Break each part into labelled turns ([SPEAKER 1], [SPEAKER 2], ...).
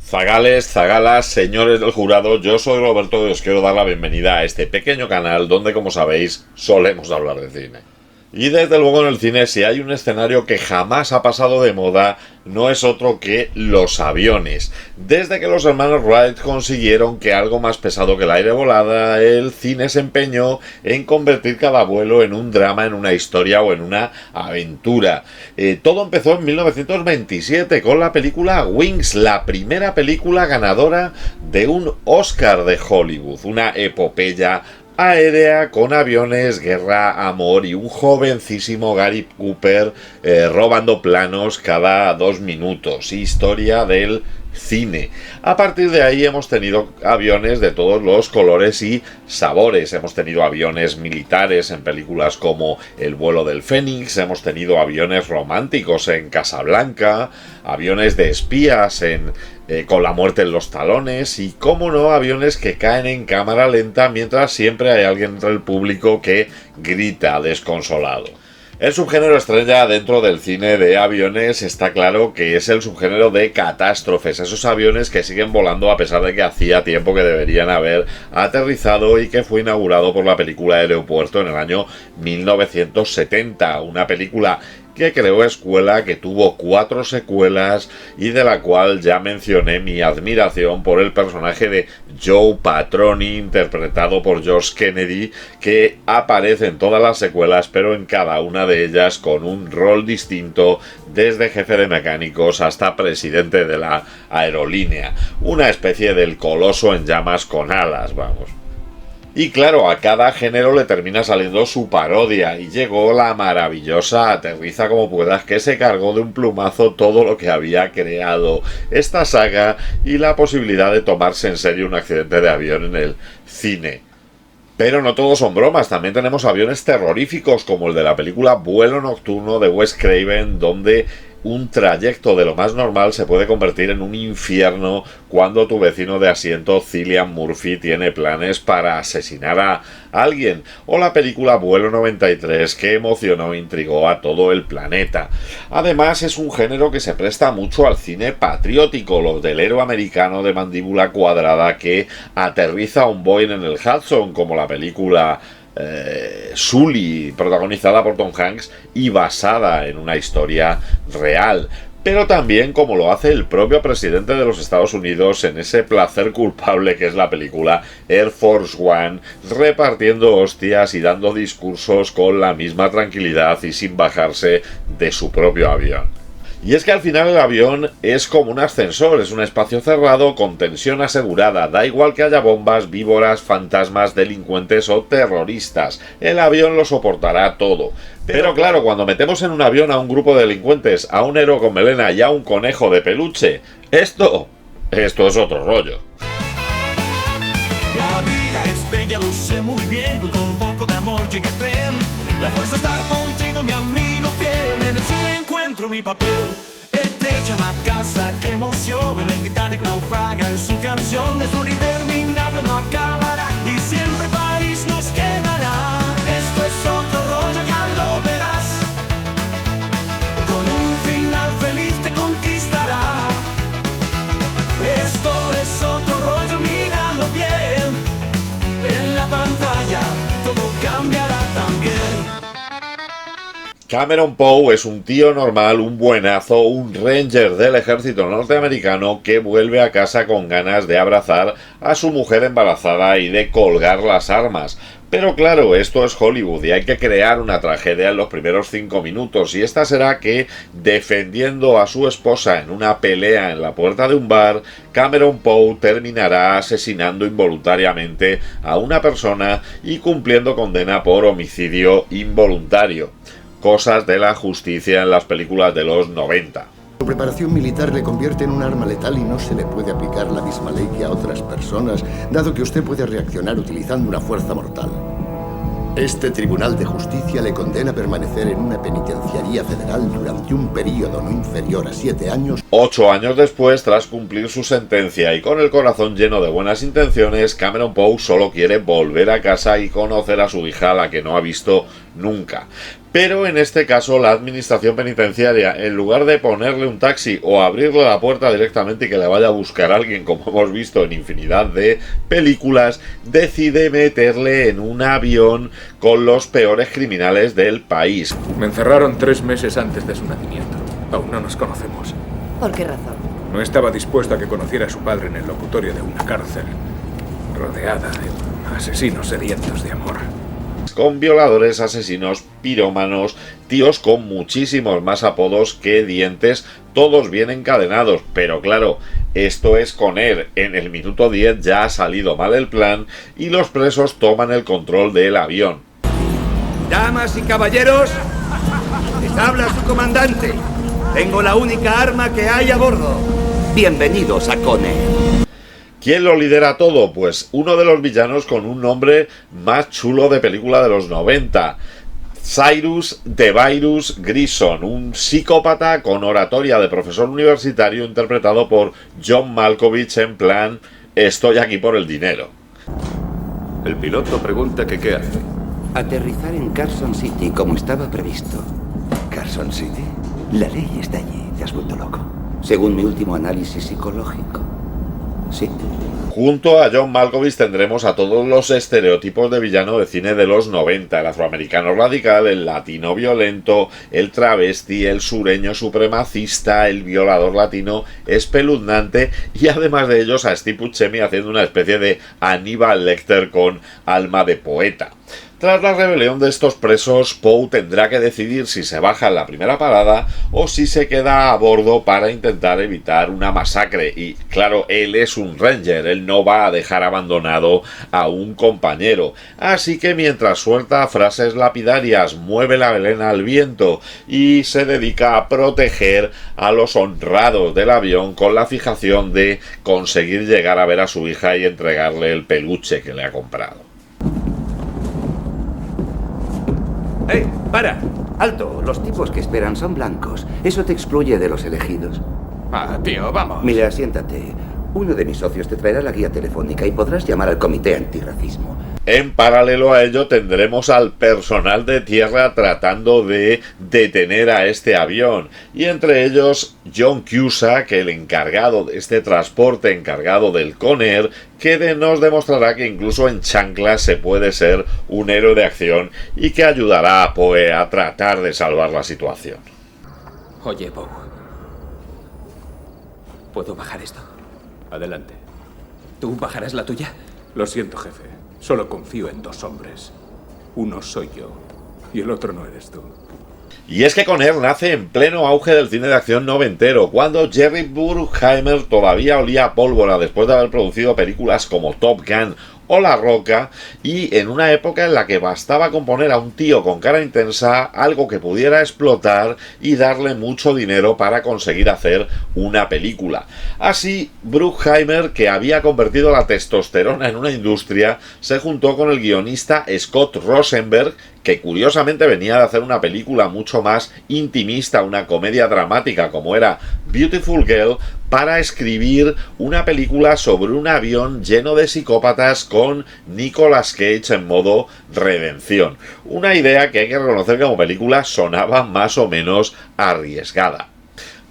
[SPEAKER 1] Zagales, zagalas, señores del jurado, yo soy Roberto y os quiero dar la bienvenida a este pequeño canal donde, como sabéis, solemos hablar de cine. Y desde luego en el cine, si hay un escenario que jamás ha pasado de moda, no es otro que los aviones. Desde que los hermanos Wright consiguieron que algo más pesado que el aire volara, el cine se empeñó en convertir cada vuelo en un drama, en una historia o en una aventura. Todo empezó en 1927 con la película Wings, la primera película ganadora de un Oscar de Hollywood, una epopeya aérea con aviones, guerra, amor y un jovencísimo Gary Cooper robando planos cada 2 minutos. Historia del cine. A partir de ahí hemos tenido aviones de todos los colores y sabores. Hemos tenido aviones militares en películas como El vuelo del Fénix, hemos tenido aviones románticos en Casablanca, aviones de espías en Con la muerte en los talones y, cómo no, aviones que caen en cámara lenta mientras siempre hay alguien entre el público que grita desconsolado. El subgénero estrella dentro del cine de aviones está claro que es el subgénero de catástrofes, esos aviones que siguen volando a pesar de que hacía tiempo que deberían haber aterrizado y que fue inaugurado por la película Aeropuerto en el año 1970, una película que creó escuela, que tuvo 4 secuelas y de la cual ya mencioné mi admiración por el personaje de Joe Patroni, interpretado por George Kennedy, que aparece en todas las secuelas, pero en cada una de ellas con un rol distinto, desde jefe de mecánicos hasta presidente de la aerolínea, una especie del coloso en llamas con alas, vamos. Y claro, a cada género le termina saliendo su parodia, y llegó la maravillosa Aterriza como puedas, que se cargó de un plumazo todo lo que había creado esta saga y la posibilidad de tomarse en serio un accidente de avión en el cine. Pero no todos son bromas, también tenemos aviones terroríficos como el de la película Vuelo Nocturno de Wes Craven, donde un trayecto de lo más normal se puede convertir en un infierno cuando tu vecino de asiento, Cillian Murphy, tiene planes para asesinar a alguien. O la película Vuelo 93, que emocionó e intrigó a todo el planeta. Además, es un género que se presta mucho al cine patriótico, los del héroe americano de mandíbula cuadrada que aterriza un Boeing en el Hudson, como la película Sully, protagonizada por Tom Hanks y basada en una historia real, pero también como lo hace el propio presidente de los Estados Unidos en ese placer culpable que es la película Air Force One, repartiendo hostias y dando discursos con la misma tranquilidad y sin bajarse de su propio avión. Y es que al final el avión es como un ascensor, es un espacio cerrado con tensión asegurada, da igual que haya bombas, víboras, fantasmas, delincuentes o terroristas, el avión lo soportará todo. Pero claro, cuando metemos en un avión a un grupo de delincuentes, a un héroe con melena y a un conejo de peluche, esto es otro rollo.
[SPEAKER 2] La vida es bella, lo sé muy bien, con un poco de amor llegué a creer. La fuerza está contigo, mi amigo fiel, en el cine encuentro mi papel. Estrella la casa, qué emoción, el Titanic naufraga en su canción. Es un interminable, no acabará, y siempre París nos quedará. Esto es otro rollo, ya lo verás, con un final feliz te conquistará. Esto es otro rollo, míralo bien, en la pantalla todo cambiará también.
[SPEAKER 1] Cameron Poe es un tío normal, un buenazo, un ranger del ejército norteamericano que vuelve a casa con ganas de abrazar a su mujer embarazada y de colgar las armas. Pero claro, esto es Hollywood y hay que crear una tragedia en los primeros 5 minutos, y esta será que, defendiendo a su esposa en una pelea en la puerta de un bar, Cameron Poe terminará asesinando involuntariamente a una persona y cumpliendo condena por homicidio involuntario. Cosas de la justicia en las películas de los 90.
[SPEAKER 3] Su preparación militar le convierte en un arma letal y no se le puede aplicar la misma ley que a otras personas, dado que usted puede reaccionar utilizando una fuerza mortal. Este Tribunal de Justicia le condena a permanecer en una penitenciaría federal durante un periodo no inferior a 7 años.
[SPEAKER 1] 8 años después, tras cumplir su sentencia y con el corazón lleno de buenas intenciones, Cameron Poe solo quiere volver a casa y conocer a su hija, a la que no ha visto nunca. Pero en este caso la administración penitenciaria, en lugar de ponerle un taxi o abrirle la puerta directamente y que le vaya a buscar a alguien, como hemos visto en infinidad de películas, decide meterle en un avión con los peores criminales del país.
[SPEAKER 4] Me encerraron 3 meses antes de su nacimiento. Aún no nos conocemos.
[SPEAKER 5] ¿Por qué razón?
[SPEAKER 4] No estaba dispuesto a que conociera a su padre en el locutorio de una cárcel, rodeada de asesinos sedientos de amor.
[SPEAKER 1] Con violadores, asesinos, pirómanos, tíos con muchísimos más apodos que dientes, todos bien encadenados, pero claro, esto es Conair. En el minuto 10 ya ha salido mal el plan y los presos toman el control del avión.
[SPEAKER 6] Damas y caballeros, les habla su comandante. Tengo la única arma que hay a bordo. Bienvenidos a Conair.
[SPEAKER 1] ¿Quién lo lidera todo? Pues uno de los villanos con un nombre más chulo de película de los 90. Cyrus the Virus Grison, un psicópata con oratoria de profesor universitario interpretado por John Malkovich en plan, estoy aquí por el dinero.
[SPEAKER 7] El piloto pregunta que qué hace.
[SPEAKER 6] Aterrizar en Carson City como estaba previsto.
[SPEAKER 7] ¿Carson City?
[SPEAKER 6] La ley está allí, te has vuelto loco. Según mi último análisis psicológico. Sí.
[SPEAKER 1] Junto a John Malkovich tendremos a todos los estereotipos de villano de cine de los 90, el afroamericano radical, el latino violento, el travesti, el sureño supremacista, el violador latino espeluznante y además de ellos a Steve Buscemi haciendo una especie de Aníbal Lecter con alma de poeta. Tras la rebelión de estos presos, Poe tendrá que decidir si se baja en la primera parada o si se queda a bordo para intentar evitar una masacre. Y claro, él es un ranger, él no va a dejar abandonado a un compañero. Así que mientras suelta frases lapidarias, mueve la melena al viento y se dedica a proteger a los honrados del avión con la fijación de conseguir llegar a ver a su hija y entregarle el peluche que le ha comprado.
[SPEAKER 6] ¡Para! ¡Alto! Los tipos que esperan son blancos. Eso te excluye de los elegidos.
[SPEAKER 4] Ah, tío, vamos.
[SPEAKER 6] Mira, siéntate. Uno de mis socios te traerá la guía telefónica y podrás llamar al comité antirracismo.
[SPEAKER 1] En paralelo a ello tendremos al personal de tierra tratando de detener a este avión y entre ellos John Cusack, el encargado de este transporte, encargado del Conair, que nos demostrará que incluso en chanclas se puede ser un héroe de acción y que ayudará a Poe a tratar de salvar la situación.
[SPEAKER 8] Oye, Poe, ¿puedo bajar esto?
[SPEAKER 4] Adelante.
[SPEAKER 8] ¿Tú bajarás la tuya?
[SPEAKER 4] Lo siento, jefe. Solo confío en 2 hombres. Uno soy yo y el otro no eres tú.
[SPEAKER 1] Y es que Conair nace en pleno auge del cine de acción noventero, cuando Jerry Bruckheimer todavía olía a pólvora después de haber producido películas como Top Gun o La Roca, y en una época en la que bastaba con poner a un tío con cara intensa algo que pudiera explotar y darle mucho dinero para conseguir hacer una película. Así, Bruckheimer, que había convertido la testosterona en una industria, se juntó con el guionista Scott Rosenberg, que curiosamente venía de hacer una película mucho más intimista, una comedia dramática como era Beautiful Girl, para escribir una película sobre un avión lleno de psicópatas con Nicolas Cage en modo redención. Una idea que hay que reconocer que como película sonaba más o menos arriesgada.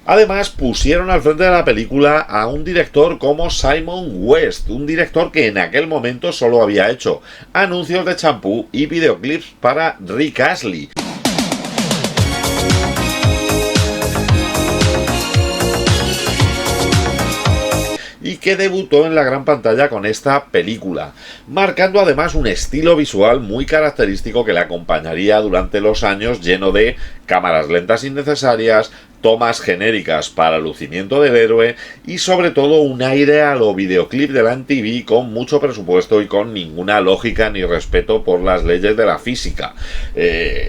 [SPEAKER 1] Además, pusieron al frente de la película a un director como Simon West, un director que en aquel momento solo había hecho anuncios de champú y videoclips para Rick Astley. Y que debutó en la gran pantalla con esta película, marcando además un estilo visual muy característico que le acompañaría durante los años, lleno de cámaras lentas innecesarias, tomas genéricas para el lucimiento del héroe y sobre todo un aire a lo videoclip de la MTV con mucho presupuesto y con ninguna lógica ni respeto por las leyes de la física.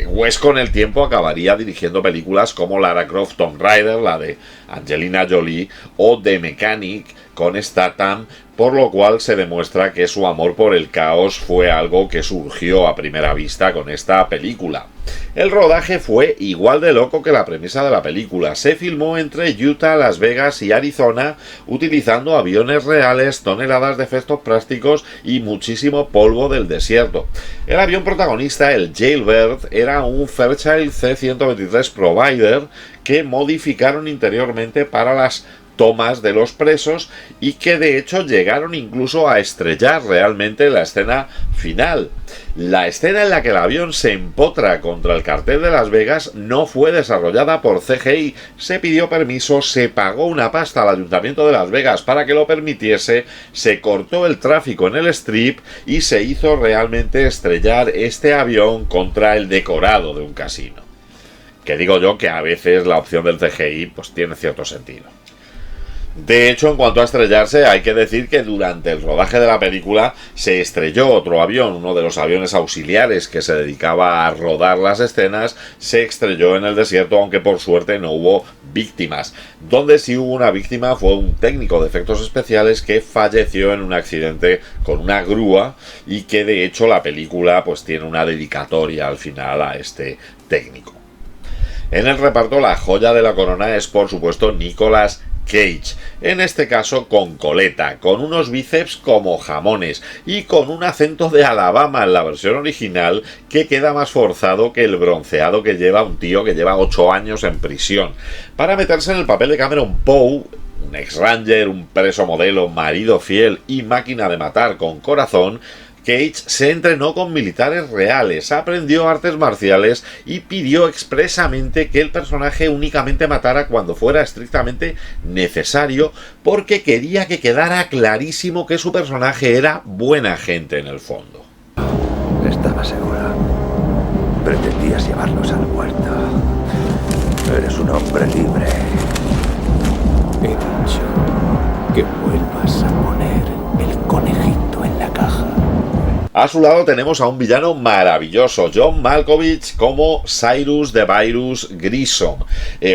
[SPEAKER 1] West con el tiempo acabaría dirigiendo películas como Lara Croft Tomb Raider, la de Angelina Jolie, o The Mechanic con Statham, por lo cual se demuestra que su amor por el caos fue algo que surgió a primera vista con esta película. El rodaje fue igual de loco que la premisa de la película. Se filmó entre Utah, Las Vegas y Arizona, utilizando aviones reales, toneladas de efectos prácticos y muchísimo polvo del desierto. El avión protagonista, el Jailbird, era un Fairchild C-123 Provider que modificaron interiormente para las tomas de los presos y que de hecho llegaron incluso a estrellar realmente la escena final. La escena en la que el avión se empotra contra el cartel de Las Vegas no fue desarrollada por CGI. Se pidió permiso, se pagó una pasta al Ayuntamiento de Las Vegas para que lo permitiese, se cortó el tráfico en el strip y se hizo realmente estrellar este avión contra el decorado de un casino. Que digo yo que a veces la opción del CGI pues tiene cierto sentido. De hecho, en cuanto a estrellarse, hay que decir que durante el rodaje de la película se estrelló otro avión, uno de los aviones auxiliares que se dedicaba a rodar las escenas, se estrelló en el desierto, aunque por suerte no hubo víctimas. Donde sí hubo una víctima fue un técnico de efectos especiales que falleció en un accidente con una grúa y que de hecho la película pues tiene una dedicatoria al final a este técnico. En el reparto la joya de la corona es por supuesto Nicolas Cage, en este caso con coleta, con unos bíceps como jamones y con un acento de Alabama en la versión original que queda más forzado que el bronceado que lleva un tío que lleva 8 años en prisión. Para meterse en el papel de Cameron Poe, un ex-ranger, un preso modelo, marido fiel y máquina de matar con corazón, Cage se entrenó con militares reales, aprendió artes marciales y pidió expresamente que el personaje únicamente matara cuando fuera estrictamente necesario, porque quería que quedara clarísimo que su personaje era buena gente en el fondo.
[SPEAKER 6] Estaba segura. Pretendías llevarlos al muerto. Eres un hombre libre.
[SPEAKER 8] He dicho que vuelvas a poner el conejito en la caja.
[SPEAKER 1] A su lado tenemos a un villano maravilloso, John Malkovich como Cyrus the Virus Grissom.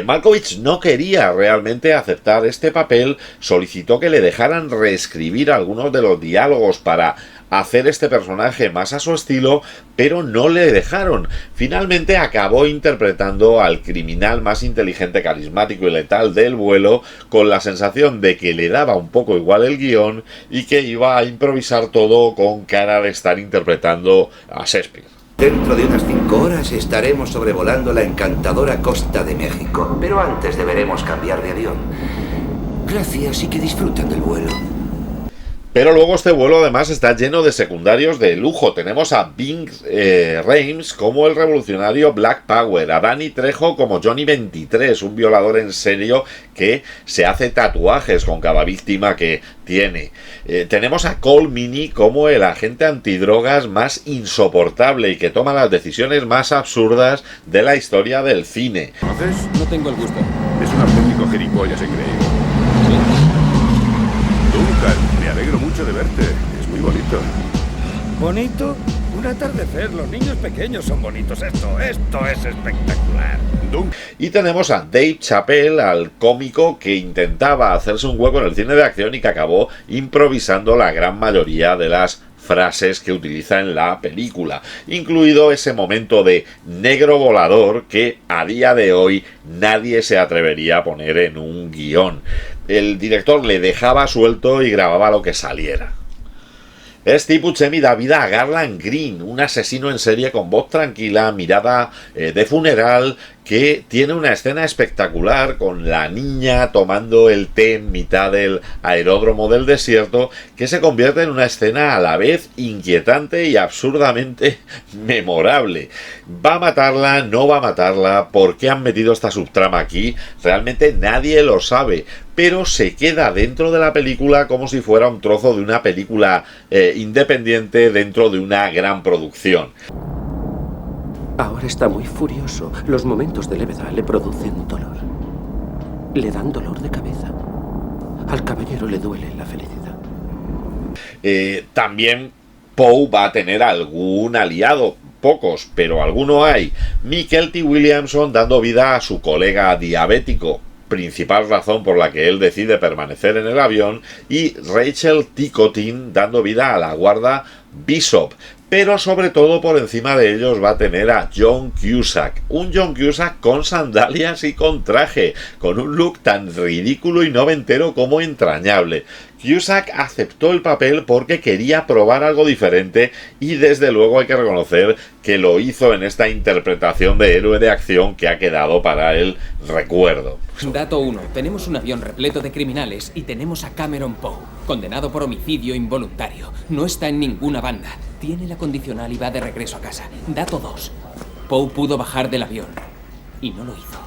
[SPEAKER 1] Malkovich no quería realmente aceptar este papel, solicitó que le dejaran reescribir algunos de los diálogos para hacer este personaje más a su estilo, pero no le dejaron. Finalmente acabó interpretando al criminal más inteligente, carismático y letal del vuelo, con la sensación de que le daba un poco igual el guión y que iba a improvisar todo con cara de estar interpretando a Shakespeare.
[SPEAKER 6] Dentro de unas 5 horas estaremos sobrevolando la encantadora costa de México, pero antes deberemos cambiar de avión. Gracias y que disfruten del vuelo.
[SPEAKER 1] Pero luego este vuelo además está lleno de secundarios de lujo. Tenemos a Ving Rhames como el revolucionario Black Power, a Danny Trejo como Johnny 23, un violador en serio que se hace tatuajes con cada víctima que tiene. Tenemos a Cole Meany como el agente antidrogas más insoportable y que toma las decisiones más absurdas de la historia del cine.
[SPEAKER 4] ¿Conoces?
[SPEAKER 8] No tengo el gusto.
[SPEAKER 4] Es un auténtico gilipollas engreído. Duncan, me alegro mucho de verte. Es muy bonito.
[SPEAKER 5] ¿Bonito? Un atardecer. Los niños pequeños son bonitos. Esto es espectacular.
[SPEAKER 1] Y tenemos a Dave Chappelle, al cómico que intentaba hacerse un hueco en el cine de acción y que acabó improvisando la gran mayoría de las frases que utiliza en la película, incluido ese momento de negro volador que a día de hoy nadie se atrevería a poner en un guión. El director le dejaba suelto y grababa lo que saliera. Steve Buscemi da vida a Garland Green, un asesino en serie con voz tranquila, mirada de funeral, que tiene una escena espectacular con la niña tomando el té en mitad del aeródromo del desierto, que se convierte en una escena a la vez inquietante y absurdamente memorable. ¿Va a matarla? ¿No va a matarla? ¿Por qué han metido esta subtrama aquí? Realmente nadie lo sabe, pero se queda dentro de la película como si fuera un trozo de una película independiente dentro de una gran producción.
[SPEAKER 9] Ahora está muy furioso. Los momentos de levedad le producen dolor. Le dan dolor de cabeza. Al caballero le duele la felicidad.
[SPEAKER 1] También Poe va a tener algún aliado. Pocos, pero alguno hay. Michael T. Williamson dando vida a su colega diabético, principal razón por la que él decide permanecer en el avión, y Rachel Ticotin dando vida a la guarda Bishop, pero sobre todo por encima de ellos va a tener a John Cusack, un John Cusack con sandalias y con traje, con un look tan ridículo y noventero como entrañable. Cusack aceptó el papel porque quería probar algo diferente y desde luego hay que reconocer que lo hizo en esta interpretación de héroe de acción que ha quedado para el recuerdo.
[SPEAKER 10] Dato 1. Tenemos un avión repleto de criminales y tenemos a Cameron Poe, condenado por homicidio involuntario. No está en ninguna banda. Tiene la condicional y va de regreso a casa. Dato 2. Poe pudo bajar del avión y no lo hizo.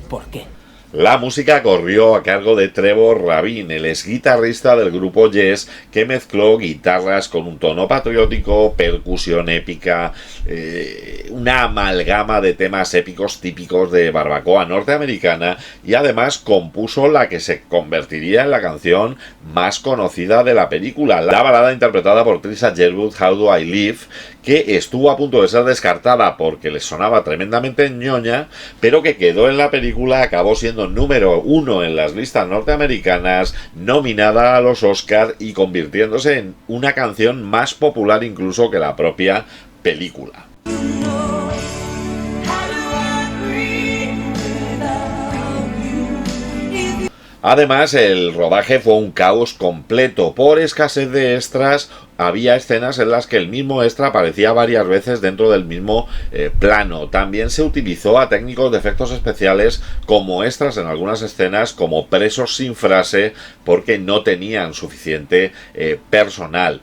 [SPEAKER 10] ¿Por qué?
[SPEAKER 1] La música corrió a cargo de Trevor Rabin, el ex guitarrista del grupo Yes, que mezcló guitarras con un tono patriótico, percusión épica, una amalgama de temas épicos típicos de barbacoa norteamericana, y además compuso la que se convertiría en la canción más conocida de la película, la balada interpretada por Trisha Yearwood, How Do I Live, que estuvo a punto de ser descartada porque le sonaba tremendamente ñoña, pero que quedó en la película, acabó siendo número 1 en las listas norteamericanas, nominada a los Oscars y convirtiéndose en una canción más popular incluso que la propia película. Además, el rodaje fue un caos completo. Por escasez de extras, había escenas en las que el mismo extra aparecía varias veces dentro del mismo plano. También se utilizó a técnicos de efectos especiales como extras en algunas escenas, como presos sin frase, porque no tenían suficiente personal.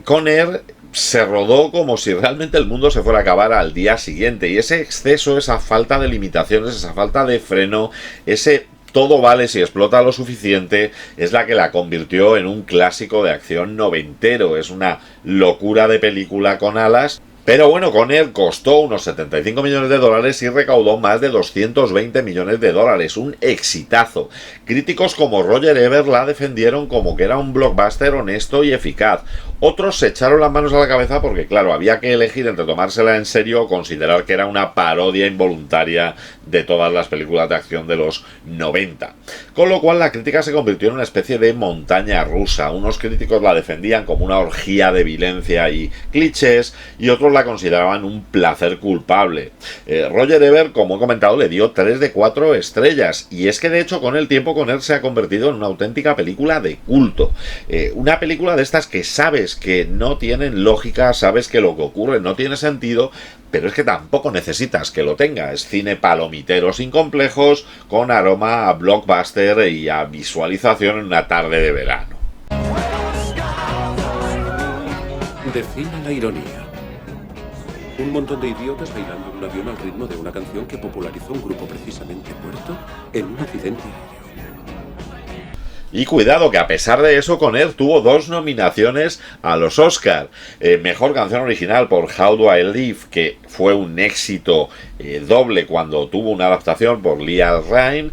[SPEAKER 1] Con Air se rodó como si realmente el mundo se fuera a acabar al día siguiente, y ese exceso, esa falta de limitaciones, esa falta de freno, ese todo vale si explota lo suficiente, es la que la convirtió en un clásico de acción noventero. Es una locura de película con alas. Pero bueno, Con Air costó unos 75 millones de dólares y recaudó más de 220 millones de dólares. Un exitazo. Críticos como Roger Ebert la defendieron como que era un blockbuster honesto y eficaz. Otros se echaron las manos a la cabeza porque, claro, había que elegir entre tomársela en serio o considerar que era una parodia involuntaria de todas las películas de acción de los 90. Con lo cual la crítica se convirtió en una especie de montaña rusa. Unos críticos la defendían como una orgía de violencia y clichés, y otros la consideraban un placer culpable. Roger Ebert, como he comentado, le dio 3 de 4 estrellas, y es que de hecho con el tiempo Con Air se ha convertido en una auténtica película de culto. Una película de estas que sabes que no tienen lógica, sabes que lo que ocurre no tiene sentido, pero es que tampoco necesitas que lo tenga. Es cine palomitero sin complejos, con aroma a blockbuster y a visualización en una tarde de verano.
[SPEAKER 9] Defina la ironía. Un montón de idiotas bailando en un avión al ritmo de una canción que popularizó un grupo precisamente muerto en un accidente aéreo.
[SPEAKER 1] Y cuidado que a pesar de eso, Con Air tuvo 2 nominaciones a los Oscars. Mejor canción original por How Do I Live, que fue un éxito doble cuando tuvo una adaptación por Leah Ryan.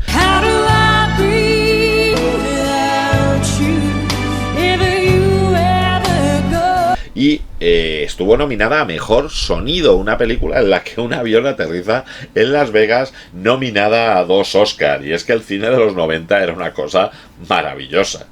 [SPEAKER 1] Y estuvo nominada a Mejor Sonido, una película en la que un avión aterriza en Las Vegas, nominada a 2 Oscars. Y es que el cine de los 90 era una cosa maravillosa.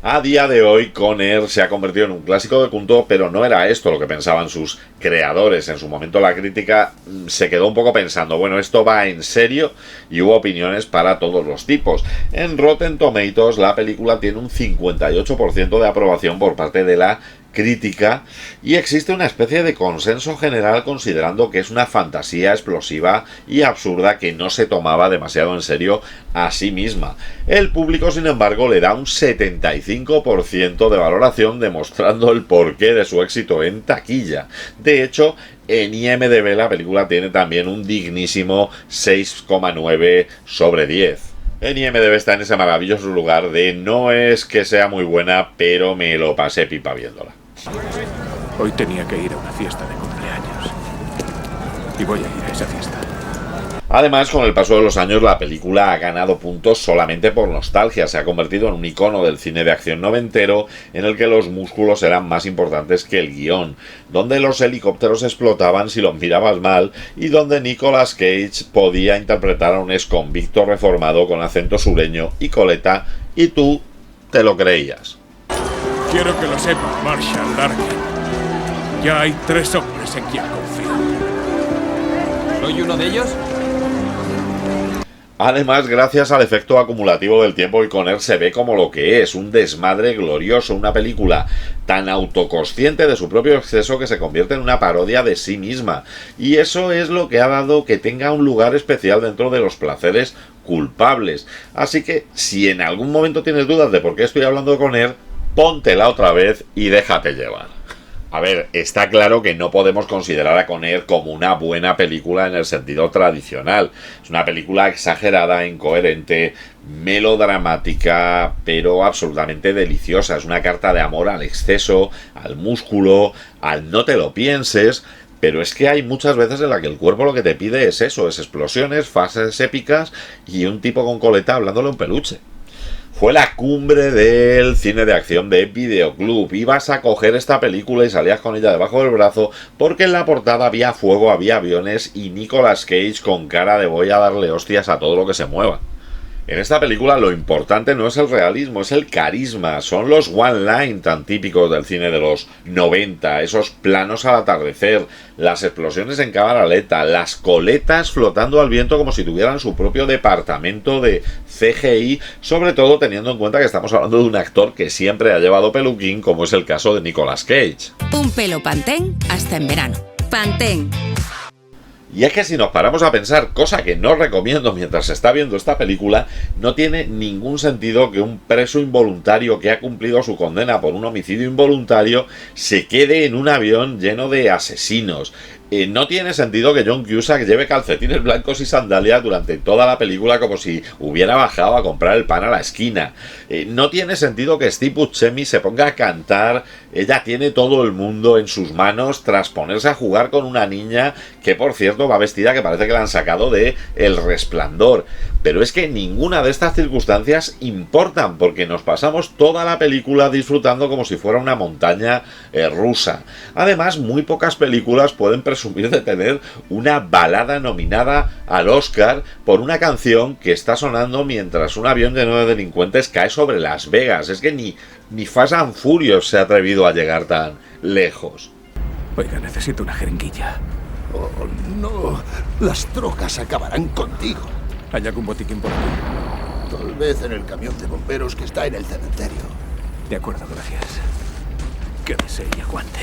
[SPEAKER 1] A día de hoy, Con Air se ha convertido en un clásico de culto, pero no era esto lo que pensaban sus creadores. En su momento la crítica se quedó un poco pensando, bueno, esto va en serio, y hubo opiniones para todos los tipos. En Rotten Tomatoes la película tiene un 58% de aprobación por parte de la crítica, y existe una especie de consenso general considerando que es una fantasía explosiva y absurda que no se tomaba demasiado en serio a sí misma. El público, sin embargo, le da un 75% de valoración, demostrando el porqué de su éxito en taquilla. De hecho, en IMDb la película tiene también un dignísimo 6,9 sobre 10. En IMDb está en ese maravilloso lugar de no es que sea muy buena, pero me lo pasé pipa viéndola.
[SPEAKER 4] Hoy tenía que ir a una fiesta de cumpleaños. Y voy a ir a esa fiesta.
[SPEAKER 1] Además, con el paso de los años, la película ha ganado puntos solamente por nostalgia. Se ha convertido en un icono del cine de acción noventero, en el que los músculos eran más importantes que el guión, donde los helicópteros explotaban si los mirabas mal, y donde Nicolas Cage podía interpretar a un exconvicto reformado con acento sureño y coleta, y tú te lo creías.
[SPEAKER 4] Quiero que lo sepa, Marshall Larkin. Ya hay 3 hombres en quien confío.
[SPEAKER 10] ¿Soy uno de ellos?
[SPEAKER 1] Además, gracias al efecto acumulativo del tiempo y Conner se ve como lo que es, un desmadre glorioso, una película tan autoconsciente de su propio exceso que se convierte en una parodia de sí misma. Y eso es lo que ha dado que tenga un lugar especial dentro de los placeres culpables. Así que, si en algún momento tienes dudas de por qué estoy hablando de Conner, póntela otra vez y déjate llevar. A ver, está claro que no podemos considerar a Conner como una buena película en el sentido tradicional. Es una película exagerada, incoherente, melodramática, pero absolutamente deliciosa. Es una carta de amor al exceso, al músculo, al no te lo pienses. Pero es que hay muchas veces en la que el cuerpo lo que te pide es eso, es explosiones, fases épicas y un tipo con coleta hablándole a un peluche. Fue la cumbre del cine de acción de Videoclub. Ibas a coger esta película y salías con ella debajo del brazo porque en la portada había fuego, había aviones y Nicolas Cage con cara de voy a darle hostias a todo lo que se mueva. En esta película lo importante no es el realismo, es el carisma, son los one-line tan típicos del cine de los 90, esos planos al atardecer, las explosiones en cámara lenta, las coletas flotando al viento como si tuvieran su propio departamento de CGI, sobre todo teniendo en cuenta que estamos hablando de un actor que siempre ha llevado peluquín, como es el caso de Nicolas Cage.
[SPEAKER 11] Un pelo Pantene hasta en verano. Pantene.
[SPEAKER 1] Y es que si nos paramos a pensar, cosa que no recomiendo mientras se está viendo esta película, no tiene ningún sentido que un preso involuntario que ha cumplido su condena por un homicidio involuntario se quede en un avión lleno de asesinos. No tiene sentido que John Cusack lleve calcetines blancos y sandalias durante toda la película como si hubiera bajado a comprar el pan a la esquina. No tiene sentido que Steve Buscemi se ponga a cantar. Ella tiene todo el mundo en sus manos tras ponerse a jugar con una niña que, por cierto, va vestida que parece que la han sacado de El Resplandor. Pero es que ninguna de estas circunstancias importan porque nos pasamos toda la película disfrutando como si fuera una montaña rusa. Además, muy pocas películas pueden presumir de tener una balada nominada al Oscar por una canción que está sonando mientras un avión lleno de delincuentes cae sobre Las Vegas. Es que ni Fast and Furious se ha atrevido a llegar tan lejos.
[SPEAKER 4] Oiga, necesito una jeringuilla.
[SPEAKER 3] Oh, no. Las trocas acabarán contigo.
[SPEAKER 4] ¿Hay algún botiquín por aquí?
[SPEAKER 3] Tal vez en el camión de bomberos que está en el cementerio.
[SPEAKER 4] De acuerdo, gracias. Quédese y aguante.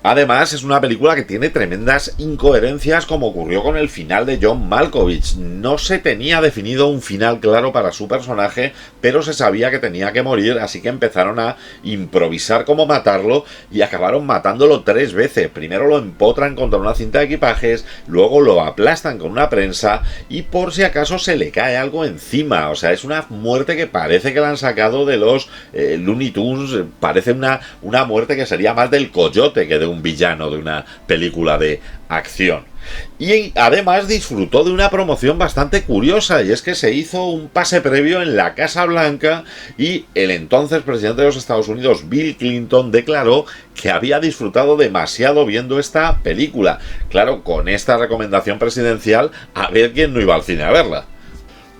[SPEAKER 1] Además, es una película que tiene tremendas incoherencias como ocurrió con el final de John Malkovich. No se tenía definido un final claro para su personaje, pero se sabía que tenía que morir, así que empezaron a improvisar cómo matarlo y acabaron matándolo 3 veces. Primero lo empotran contra una cinta de equipajes, luego lo aplastan con una prensa y por si acaso se le cae algo encima. O sea, es una muerte que parece que la han sacado de los Looney Tunes. Parece una muerte que sería más del Coyote que de un villano de una película de acción. Y además disfrutó de una promoción bastante curiosa, y es que se hizo un pase previo en la Casa Blanca y el entonces presidente de los Estados Unidos, Bill Clinton, declaró que había disfrutado demasiado viendo esta película. Claro, con esta recomendación presidencial, a ver quién no iba al cine a verla.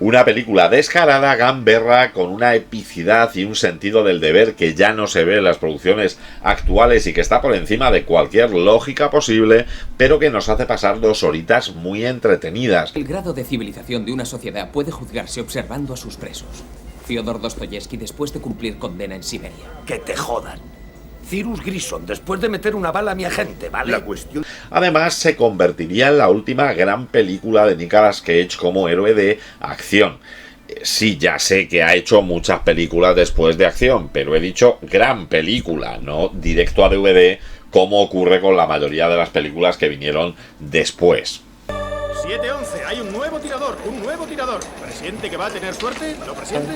[SPEAKER 1] Una película descarada, gamberra, con una epicidad y un sentido del deber que ya no se ve en las producciones actuales y que está por encima de cualquier lógica posible, pero que nos hace pasar 2 horitas muy entretenidas.
[SPEAKER 10] El grado de civilización de una sociedad puede juzgarse observando a sus presos. Fyodor Dostoyevsky después de cumplir condena en Siberia.
[SPEAKER 6] Que te jodan. Cyrus Grison, después de meter una bala a mi agente, ¿vale?
[SPEAKER 3] La cuestión...
[SPEAKER 1] Además, se convertiría en la última gran película de Nicolas Cage como héroe de acción. Sí, ya sé que ha hecho muchas películas después de acción, pero he dicho gran película, no directo a DVD, como ocurre con la mayoría de las películas que vinieron después.
[SPEAKER 12] 7-11, hay un nuevo tirador. ¿Presiente que va a tener suerte? ¿Lo presiente?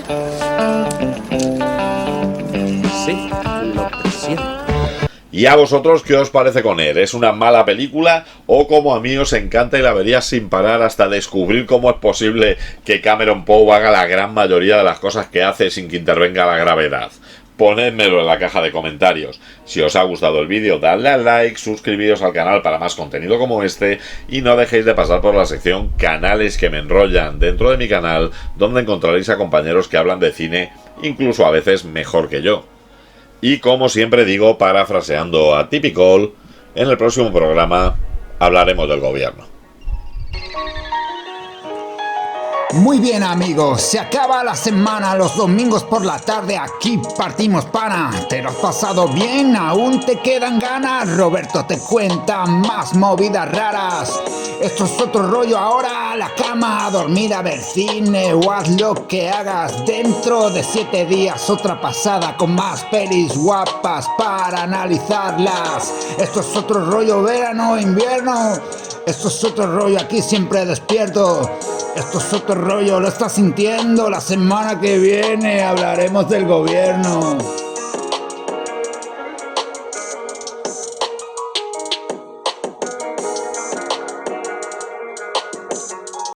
[SPEAKER 9] Sí, lo presiento.
[SPEAKER 1] ¿Y a vosotros qué os parece Conner? ¿Es una mala película o como a mí os encanta y la vería sin parar hasta descubrir cómo es posible que Cameron Poe haga la gran mayoría de las cosas que hace sin que intervenga la gravedad? Ponedmelo en la caja de comentarios. Si os ha gustado el vídeo, dadle al like, suscribiros al canal para más contenido como este y no dejéis de pasar por la sección Canales que me enrollan dentro de mi canal, donde encontraréis a compañeros que hablan de cine, incluso a veces mejor que yo. Y como siempre digo, parafraseando a Typical, En el próximo programa hablaremos del gobierno.
[SPEAKER 13] Muy bien, amigos, se acaba la semana, los domingos por la tarde aquí partimos pana. ¿Te lo has pasado bien? ¿Aún te quedan ganas? Roberto te cuenta más movidas raras. Esto es otro rollo, ahora a la cama, a dormir, a ver cine o haz lo que hagas. Dentro de 7 días otra pasada con más pelis guapas para analizarlas. Esto es otro rollo, verano, invierno. Esto es otro rollo, aquí siempre despierto. Esto es otro rollo, lo estás sintiendo. La semana que viene hablaremos del gobierno.